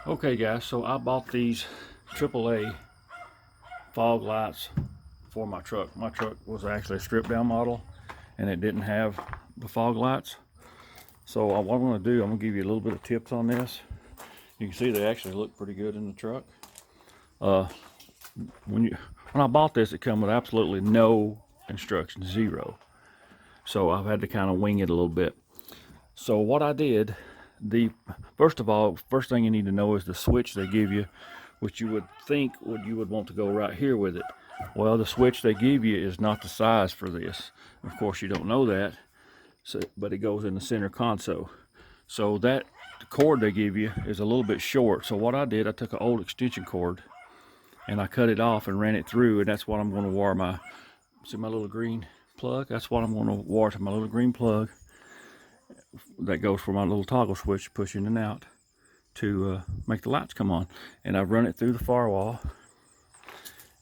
Okay guys, so I bought these AAA fog lights for my truck. My truck was actually a stripped down model and it didn't have the fog lights. So what I'm going to do, I'm going to give you a little bit of tips on this. You can see they actually look pretty good in the truck. When I bought this, it came with absolutely no instructions, zero. So I've had to kind of wing it a little bit. So what I did, first thing you need to know is the switch they give you, which you would think you would want to go right here with it. Well, the switch they give you is not the size for this. Of course, you don't know that, but it goes in the center console. So that cord they give you is a little bit short. So what I did, I took an old extension cord and I cut it off and ran it through, and that's what I'm going to wire my, see my little green plug? That's what I'm going to wire to my little green plug that goes for my little toggle switch, push in and out to make the lights come on. And I've run it through the firewall,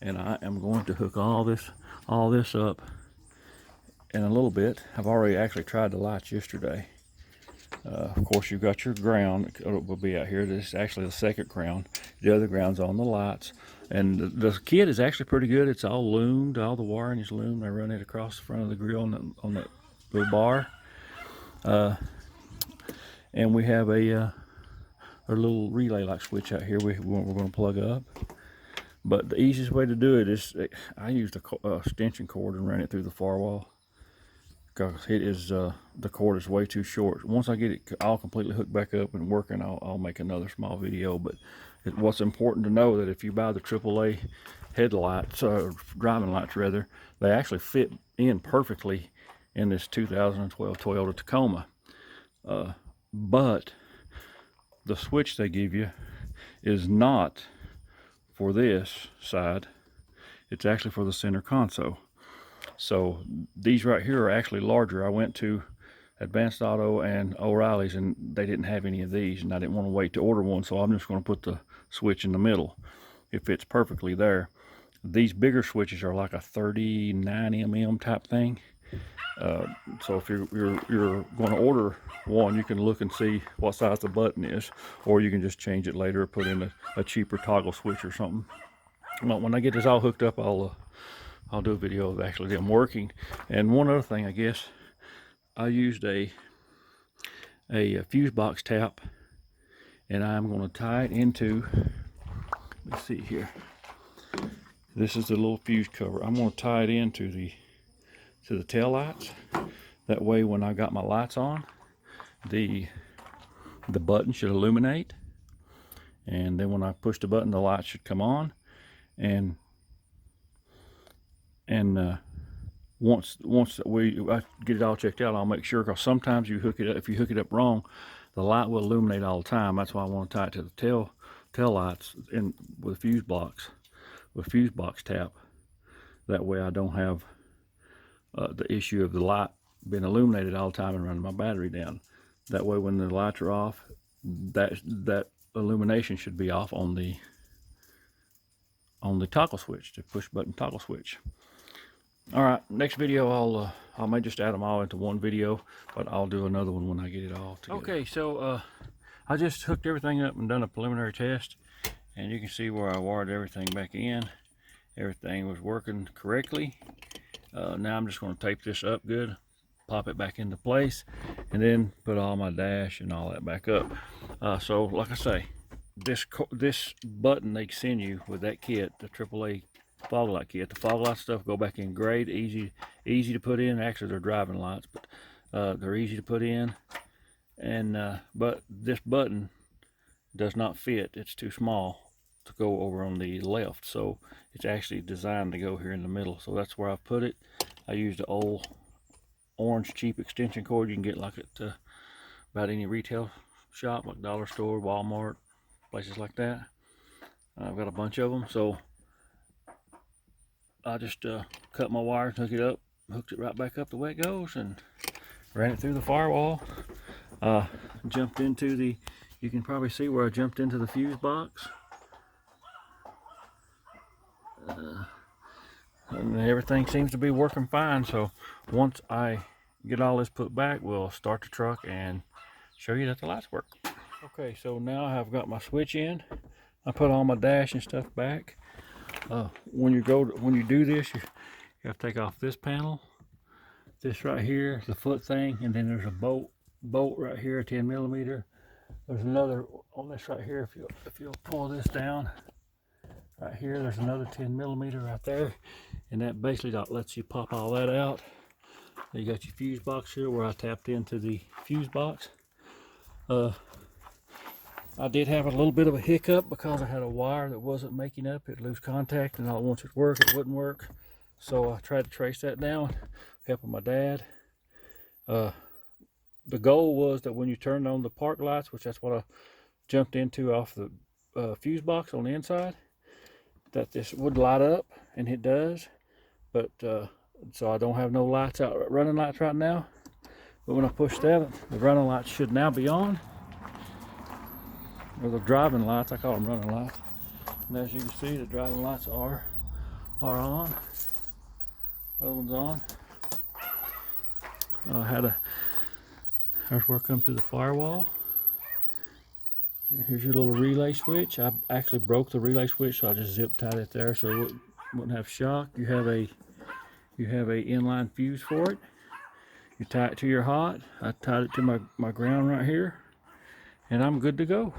and I am going to hook all this up in a little bit. I've already actually tried the lights yesterday. Of course, you've got your ground. It will be out here. This is actually the second ground. The other ground's on the lights. And the kit is actually pretty good. It's all loomed. All the wiring is loomed. I run it across the front of the grill on that little bar. And we have a little relay like switch out here we're going to plug up. But the easiest way to do it is I used a extension cord and ran it through the firewall, because it is the cord is way too short. Once I get it all completely hooked back up and working, I'll make another small video. But what's important to know, that if you buy the AAA headlights, or driving lights rather, they actually fit in perfectly in this 2012 Toyota Tacoma. But the switch they give you is not for this side. It's actually for the center console. So these right here are actually larger. I went to Advanced Auto and O'Reilly's and they didn't have any of these, and I didn't want to wait to order one, so I'm just going to put the switch in the middle. It fits perfectly there. These bigger switches are like a 39 mm type thing. So if you're going to order one, you can look and see what size the button is, or you can just change it later or put in a cheaper toggle switch or something. Well, when I get this all hooked up, I'll do a video of actually them working. And one other thing, I guess, I used a fuse box tap, and I'm going to tie it into, let's see here, this is the little fuse cover. I'm going to tie it into the tail lights. That way when I got my lights on, the button should illuminate, and then when I push the button, the light should come on. And once I get it all checked out, I'll make sure, because sometimes if you hook it up wrong, the light will illuminate all the time. That's why I want to tie it to the tail lights with fuse box tap. That way I don't have the issue of the light being illuminated all the time and running my battery down. That way when the lights are off, that illumination should be off on the toggle switch, the push button toggle switch. All right, next video I may just add them all into one video, but I'll do another one when I get it all together. Okay, so I just hooked everything up and done a preliminary test, and you can see where I wired everything back in. Everything was working correctly. Now I'm just going to tape this up good, pop it back into place, and then put all my dash and all that back up. So like I say, this button they send you with that kit, the AAA fog light kit, the fog light stuff go back in great, easy to put in. Actually, they're driving lights, but they're easy to put in. And but this button does not fit. It's too small to go over on the left, so it's actually designed to go here in the middle. So that's where I put it. I used the old orange cheap extension cord you can get like at about any retail shop, like dollar store, Walmart, places like that. I've got a bunch of them, so I just cut my wires, hooked it right back up the way it goes, and ran it through the firewall. Jumped into you can probably see where I jumped into the fuse box. And everything seems to be working fine. So once I get all this put back, we'll start the truck and show you that the lights work. Okay, so now I've got my switch in. I put all my dash and stuff back. When you do this, you have to take off this panel, this right here, the foot thing, and then there's a bolt right here, 10 millimeter. There's another on this right here. If you'll pull this down right here, there's another 10 millimeter right there, and that basically lets you pop all that out. You got your fuse box here where I tapped into the fuse box. I did have a little bit of a hiccup because I had a wire that wasn't making up. It lose contact, and once it worked, it wouldn't work. So I tried to trace that down, helping my dad. The goal was that when you turned on the park lights, which that's what I jumped into off the fuse box on the inside, that this would light up, and it does. But so I don't have no lights out, running lights right now. But when I push that, the running lights should now be on. Or the driving lights, I call them running lights. And as you can see, the driving lights are on. Other one's on. There's where I come through the firewall. And here's your little relay switch. I actually broke the relay switch, so I just zip tied it there so it wouldn't have shock. You have a inline fuse for it. You tie it to your hot. I tied it to my ground right here, and I'm good to go.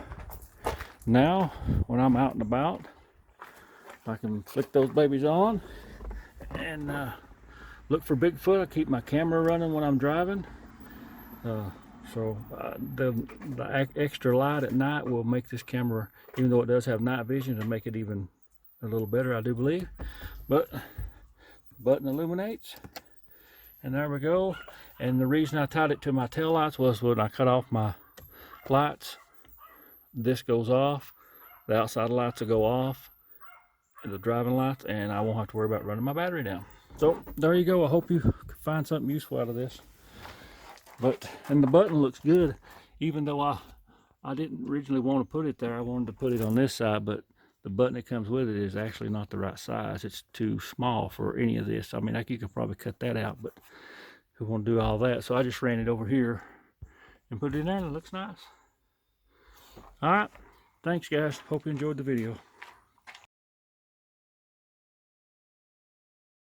Now, when I'm out and about, I can flick those babies on and look for Bigfoot. I keep my camera running when I'm driving. So the extra light at night will make this camera, even though it does have night vision, to make it even a little better, I do believe. But the button illuminates, and there we go. And the reason I tied it to my tail lights was when I cut off my lights, this goes off, the outside lights will go off, and the driving lights, and I won't have to worry about running my battery down. So there you go. I hope you find something useful out of this. And the button looks good, even though I didn't originally want to put it there. I wanted to put it on this side, but the button that comes with it is actually not the right size. It's too small for any of this. I mean, you could probably cut that out, but who want to do all that? So I just ran it over here and put it in there, and it looks nice. All right, thanks guys. Hope you enjoyed the video.